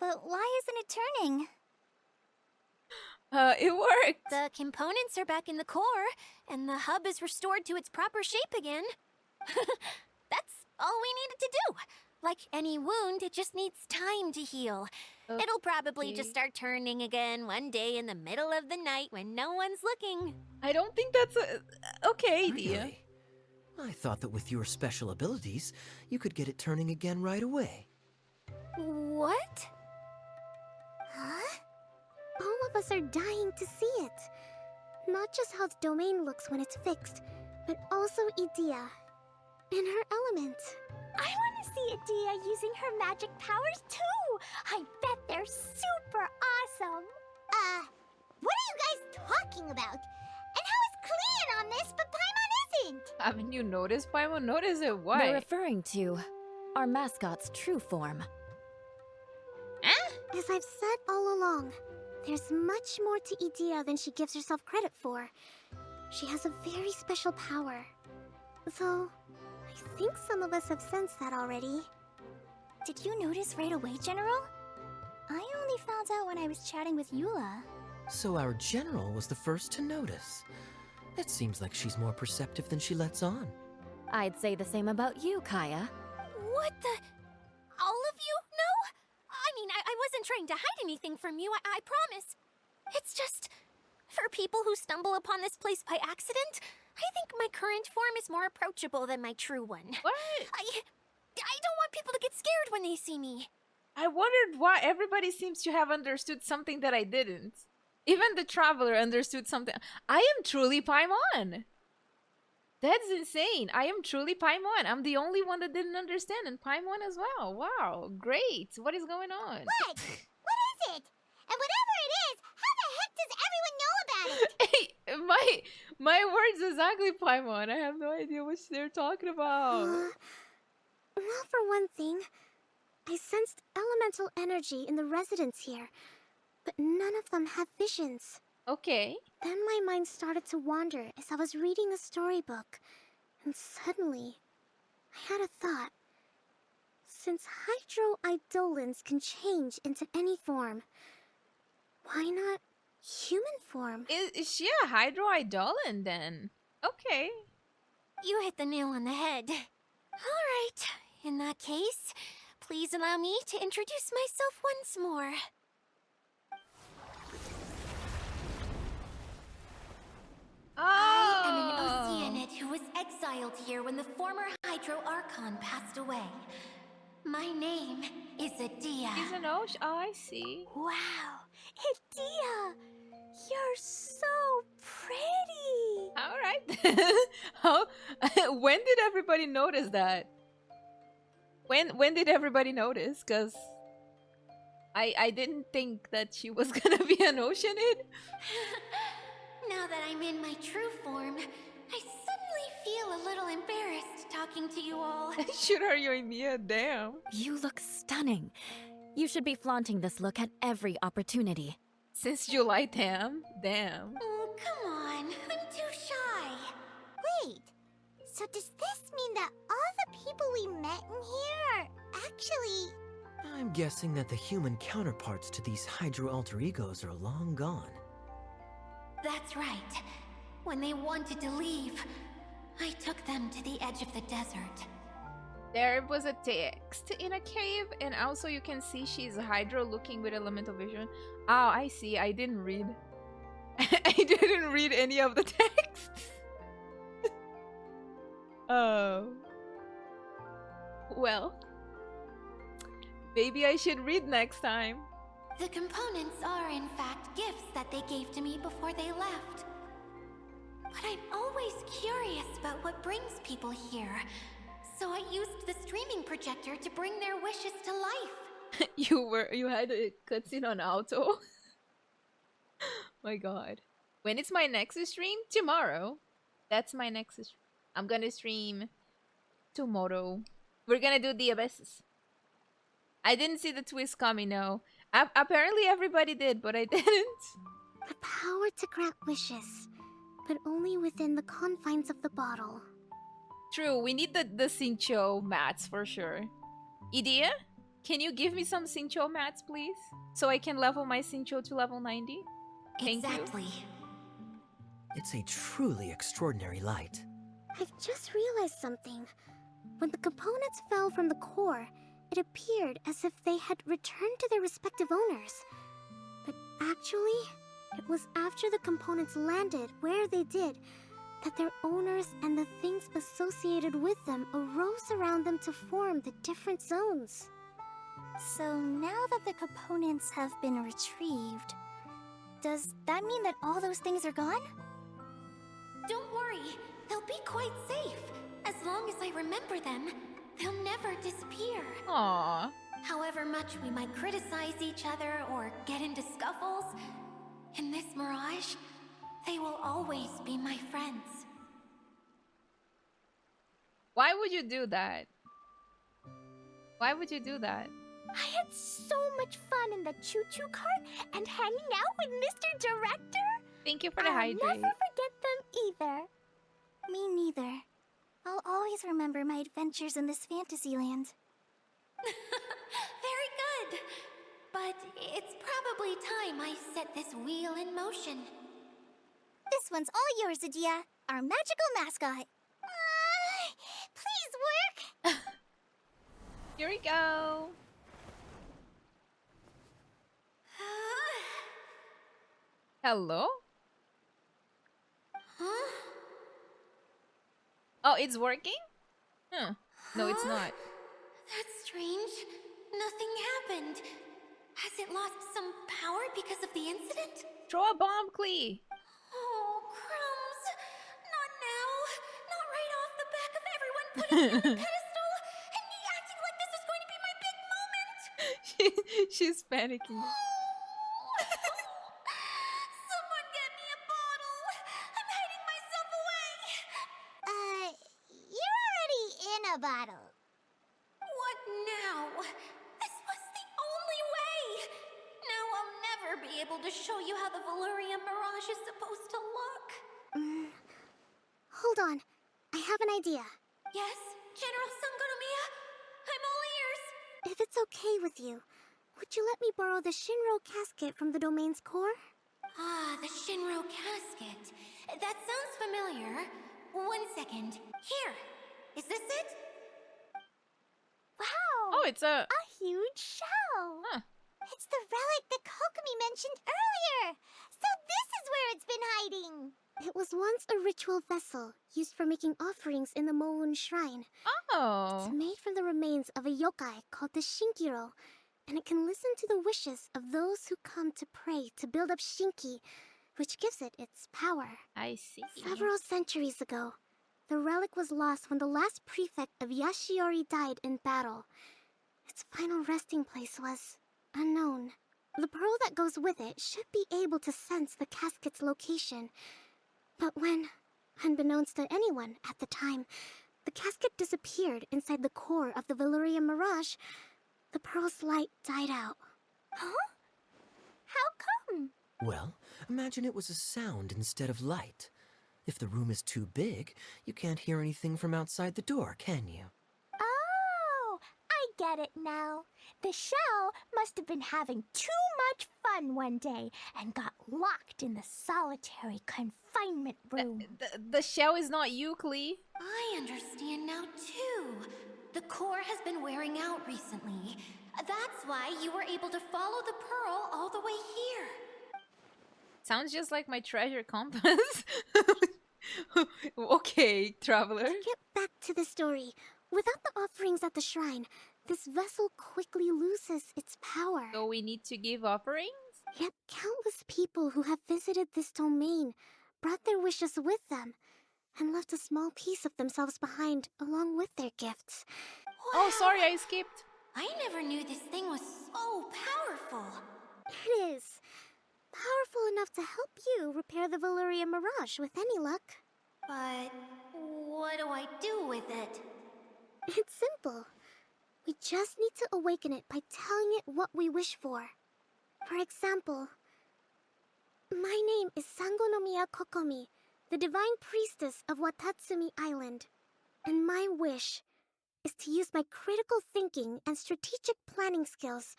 But why isn't it turning? It worked. The components are back in the core, and the hub is restored to its proper shape again. That's all we needed to do. Like any wound, it just needs time to heal. Okay. It'll probably just start turning again one day in the middle of the night when no one's looking. I don't think that's a okay idea. Really? I thought that with your special abilities, you could get it turning again right away. What? Huh? All of us are dying to see it. Not just how the domain looks when it's fixed, but also Edea. And her element. I want to see Edea using her magic powers too! I bet they're super awesome! What are you guys talking about? And how is Klee in on this, but Paimon isn't? Haven't you noticed, Paimon? Notice it. Why? They're referring to our mascot's true form. As I've said all along, there's much more to Edea than she gives herself credit for. She has a very special power. Though, I think some of us have sensed that already. Did you notice right away, General? I only found out when I was chatting with Eula. So our general was the first to notice. It seems like she's more perceptive than she lets on. I'd say the same about you, Kaeya. What the? All of you? No? I mean, I wasn't trying to hide anything from you, I promise. It's just, people who stumble upon this place by accident, I think my current form is more approachable than my true one. What? I don't want people to get scared when they see me. I wondered why everybody seems to have understood something that I didn't. Even the traveler understood something. I am truly Paimon. That's insane. I am truly Paimon. I'm the only one that didn't understand, and Paimon as well. Wow, great. What is going on? What? What is it? And whatever it is, how the heck does everyone know about it? Hey, my words exactly, Paimon. I have no idea what they're talking about. Well, for one thing, I sensed elemental energy in the residents here, but none of them have visions. Okay. Then my mind started to wander as I was reading a storybook, and suddenly, I had a thought. Since hydro-eidolons can change into any form, why not human form? Is she a hydro-eidolon then? Okay. You hit the nail on the head. All right. In that case, please allow me to introduce myself once more. I am an Oceanid who was exiled here when the former Hydro Archon passed away. My name is Adia. She's an ocean. Oh, I see. Wow, Adia! You're so pretty! All right. How? When did everybody notice that? When did everybody notice? Cause I didn't think that she was gonna be an Oceanid. Now that I'm in my true form, I suddenly feel a little embarrassed talking to you all. Should are you Mia? Damn. You look stunning. You should be flaunting this look at every opportunity. Since July, damn. Oh, come on. I'm too shy. Wait, so does this mean that all the people we met in here are actually... I'm guessing that the human counterparts to these hydro alter egos are long gone. That's right. When they wanted to leave, I took them to the edge of the desert. There was a text in a cave, and also you can see she's hydro looking with elemental vision. Oh, I see. I didn't read. I didn't read any of the texts. Oh. Well. Maybe I should read next time. The components are, in fact, gifts that they gave to me before they left. But I'm always curious about what brings people here. So I used the streaming projector to bring their wishes to life. You had a cutscene on auto. My god. When is my next stream? Tomorrow. That's my next stream. I'm gonna stream tomorrow. We're gonna do the abysses. I didn't see the twist coming, no. Apparently everybody did, but I didn't. The power to grant wishes, but only within the confines of the bottle. True, we need the Sincho mats for sure. Idia, can you give me some Sincho mats, please? So I can level my Sincho to level 90? Thank Exactly. you. It's a truly extraordinary light. I've just realized something. When the components fell from the core, it appeared as if they had returned to their respective owners. But actually, it was after the components landed where they did that their owners and the things associated with them arose around them to form the different zones. So now that the components have been retrieved, does that mean that all those things are gone? Don't worry, they'll be quite safe. As long as I remember them, they'll never disappear. Aww. However much we might criticize each other or get into scuffles, in this mirage, they will always be my friends. Why would you do that? Why would you do that? I had so much fun in the choo-choo cart and hanging out with Mr. Director. Thank you for the I'll hydrate. never forget them either. Me neither. I'll always remember my adventures in this fantasy land. Very good. But it's probably time I set this wheel in motion. This one's all yours, Adia, our magical mascot. Please work! Here we go. Hello? Huh? Oh, it's working? Huh. No, it's not. That's strange. Nothing happened. Has it lost some power because of the incident? Throw a bomb, Klee. Oh, crumbs. Not now. Not right off the back of everyone putting me on a pedestal and me acting like this is going to be my big moment. She's panicking. Someone get me a bottle. I'm hiding myself away. You're already in a bottle. What now? This was the only way. Now I'll never be able to show you how the Veluriyam Mirage is supposed to look. Hold on. I have an idea. Yes, General Sangonomiya? I'm all ears. If it's okay with you, would you let me borrow the Shinro casket from the domain's core? Ah, the Shinro casket. That sounds familiar. 1 second. Here. Is this it? Wow! Oh, it's a... A huge shell! Huh. It's the relic that Kokomi mentioned earlier! So this is where it's been hiding! It was once a ritual vessel used for making offerings in the Moon Shrine. Oh. It's made from the remains of a yokai called the Shinkiro, and it can listen to the wishes of those who come to pray to build up Shinki, which gives it its power. I see. Several centuries ago, the relic was lost when the last prefect of Yashiori died in battle. Its final resting place was unknown. The pearl that goes with it should be able to sense the casket's location. But when, unbeknownst to anyone at the time, the casket disappeared inside the core of the Veluriyam Mirage, the pearl's light died out. Huh? How come? Well, imagine it was a sound instead of light. If the room is too big, you can't hear anything from outside the door, can you? Oh, I get it now. The shell must have been having too much fun one day and got locked in the solitary confinement room. The shell is not you, Klee. I understand now, too. The core has been wearing out recently. That's why you were able to follow the pearl all the way here. Sounds just like my treasure compass. Okay, traveler. To get back to the story, without the offerings at the shrine, this vessel quickly loses its power. So we need to give offerings? Yet countless people who have visited this domain brought their wishes with them and left a small piece of themselves behind along with their gifts. Oh, sorry, I skipped. I never knew this thing was so powerful. It is. Powerful enough to help you repair the Veluriyam Mirage with any luck. But what do I do with it? It's simple. We just need to awaken it by telling it what we wish for. For example, my name is Sangonomiya Kokomi, the divine priestess of Watatsumi Island. And my wish is to use my critical thinking and strategic planning skills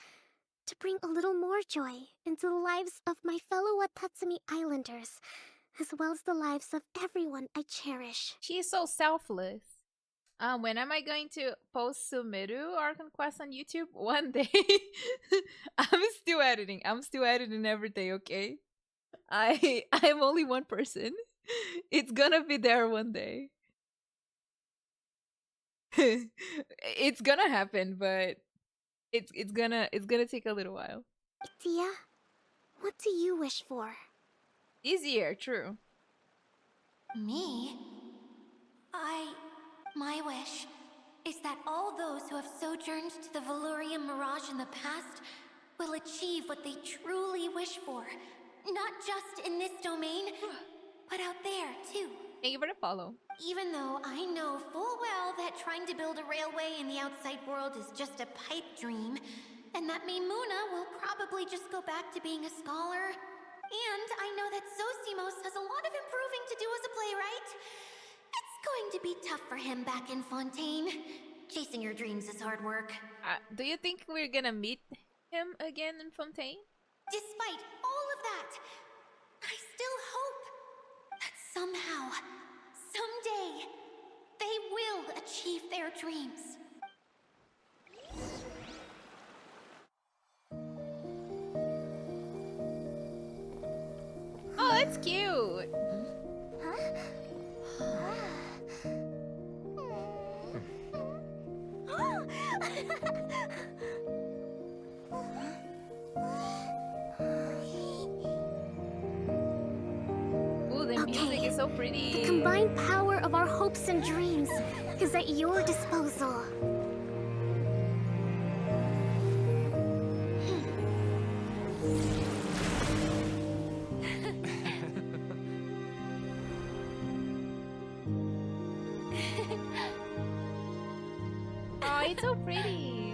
to bring a little more joy into the lives of my fellow Watatsumi Islanders, as well as the lives of everyone I cherish. She is so selfless. When am I going to post Sumeru Archon Quest on YouTube? One day. I'm still editing every day, okay? I'm only one person. It's gonna be there one day. It's gonna happen, but it's gonna take a little while. Tia, what do you wish for? This year, true. Me? My wish is that all those who have sojourned to the Veluriyam Mirage in the past will achieve what they truly wish for. Not just in this domain, but out there, too. Thank you for the follow. Even though I know full well that trying to build a railway in the outside world is just a pipe dream, and that Maimuna will probably just go back to being a scholar, and I know that Zosimos has a lot of improving to do as a playwright. It's going to be tough for him back in Fontaine. Chasing your dreams is hard work. Do you think we're gonna meet him again in Fontaine? Despite all of that, I still hope that somehow, someday, they will achieve their dreams. Oh, that's cute. Huh? Ooh, the music is so pretty. The combined power of our hopes and dreams is at your disposal. Oh, it's so pretty.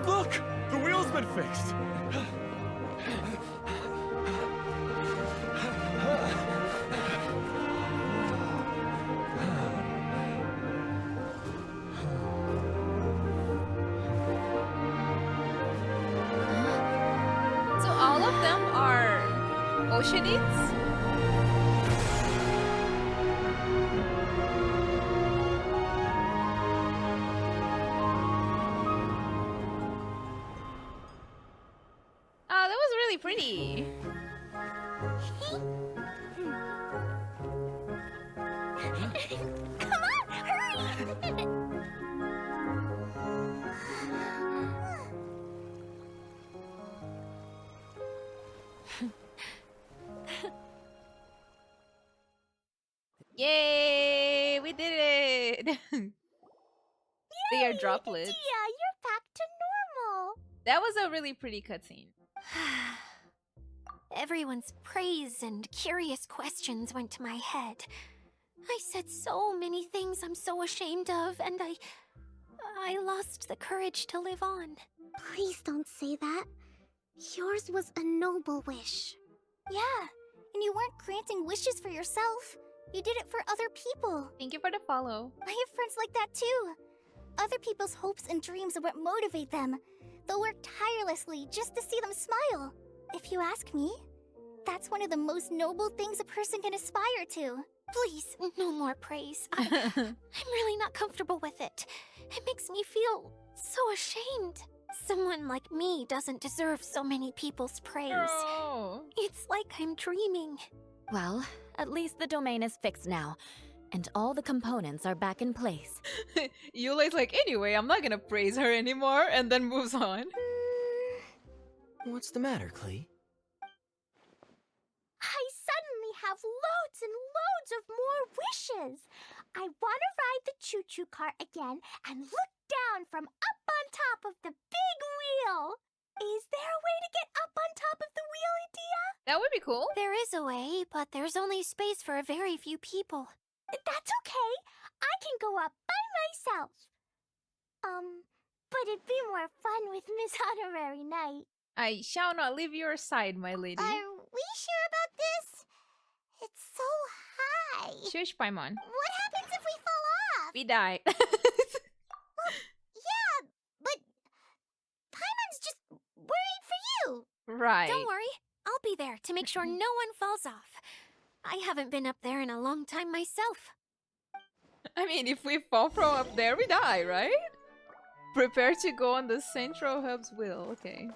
Look! The wheel's been fixed! So all of them are Oceanids? Oh, that was really pretty. Come on, hurry! Yay! We did it! They are droplets. Yeah, you're back to normal. That was a really pretty cutscene. Everyone's praise and curious questions went to my head. I said so many things I'm so ashamed of, and I lost the courage to live on. Please don't say that. Yours was a noble wish. Yeah, and you weren't granting wishes for yourself. You did it for other people. Thank you for the follow. I have friends like that too. Other people's hopes and dreams are what motivate them. They'll work tirelessly just to see them smile. If you ask me, that's one of the most noble things a person can aspire to. Please, no more praise. I'm really not comfortable with it. It makes me feel so ashamed. Someone like me doesn't deserve so many people's praise. Oh. It's like I'm dreaming. Well, at least the domain is fixed now, and all the components are back in place. Eula's like, anyway, I'm not gonna praise her anymore, and then moves on. What's the matter, Klee? I suddenly have loads and loads of more wishes. I want to ride the choo-choo cart again and look down from up on top of the big wheel. Is there a way to get up on top of the wheel, Idea? That would be cool. There is a way, but there's only space for a very few people. That's okay. I can go up by myself. But it'd be more fun with Miss Honorary Knight. I shall not leave your side, my lady. Are we sure about this? It's so high. Shush, Paimon. What happens if we fall off? We die. Yeah, but Paimon's just worried for you. Right. Don't worry, I'll be there to make sure no one falls off. I haven't been up there in a long time myself. I mean, if we fall from up there, we die, right? Prepare to go on the Central Hub's wheel. Okay.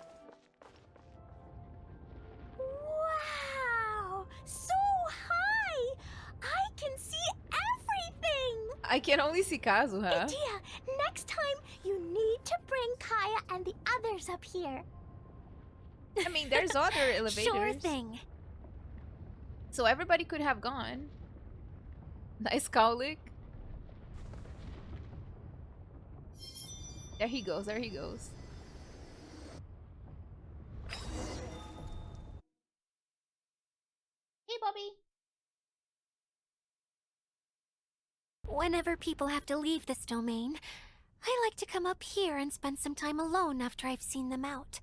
Wow, so high. I can see everything. I can only see Kazuha. Idea, next time you need to bring Kaeya and the others up here. I mean, there's other elevators. Sure thing. So everybody could have gone. Nice cowlick. There he goes, there he goes. Hey, Bobby. Whenever people have to leave this domain, I like to come up here and spend some time alone after I've seen them out.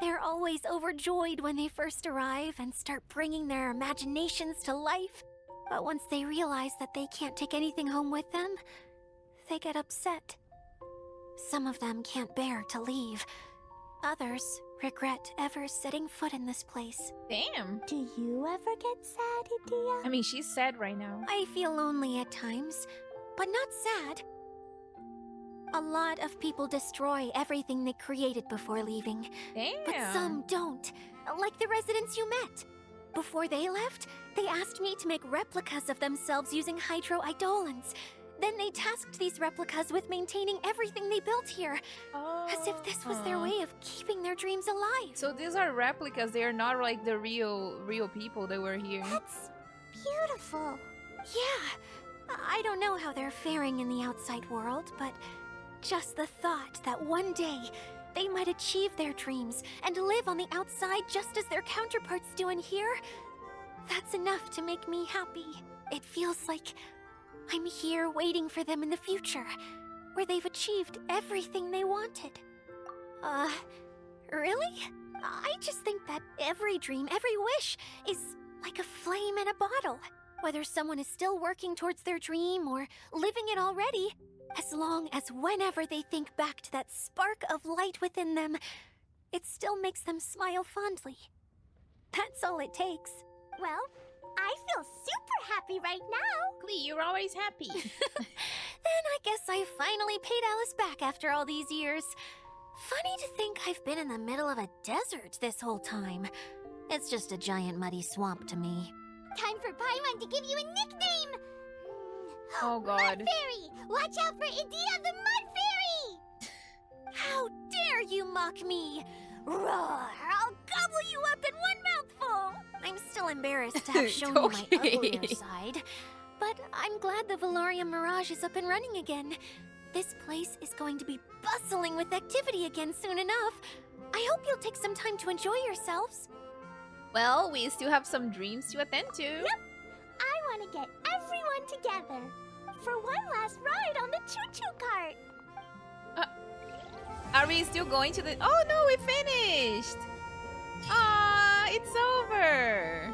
They're always overjoyed when they first arrive and start bringing their imaginations to life. But once they realize that they can't take anything home with them, they get upset. Some of them can't bear to leave, others regret ever setting foot in this place. Damn. Do you ever get sad, Idia? I mean, she's sad right now. I feel lonely at times, but not sad. A lot of people destroy everything they created before leaving. Damn. But some don't, like the residents you met. Before they left, they asked me to make replicas of themselves using hydro-eidolons. Then they tasked these replicas with maintaining everything they built here. As if this was their way of keeping their dreams alive. So these are replicas. They are not like the real people that were here. That's beautiful. Yeah, I don't know how they're faring in the outside world, but just the thought that one day they might achieve their dreams and live on the outside just as their counterparts do in here, that's enough to make me happy. It feels like I'm here waiting for them in the future, where they've achieved everything they wanted. Really? I just think that every dream, every wish, is like a flame in a bottle. Whether someone is still working towards their dream or living it already, as long as whenever they think back to that spark of light within them, it still makes them smile fondly. That's all it takes. Well, I feel super happy right now. Klee, you're always happy. Then I guess I finally paid Alice back after all these years. Funny to think I've been in the middle of a desert this whole time. It's just a giant muddy swamp to me. Time for Paimon to give you a nickname. Oh god. Mud Fairy! Watch out for Idia the Mud Fairy! How dare you mock me! Roar! I'll gobble you up in one mouthful! I'm still embarrassed to have shown you my uglier side. But I'm glad the Veluriyam Mirage is up and running again. This place is going to be bustling with activity again soon enough. I hope you'll take some time to enjoy yourselves. Well, we still have some dreams to attend to. Yep. I want to get everyone together for one last ride on the choo-choo cart. Are we still going to the... Oh no, we finished! Ah, it's over!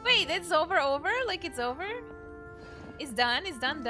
Wait, it's over? Like it's over? It's done? It's done?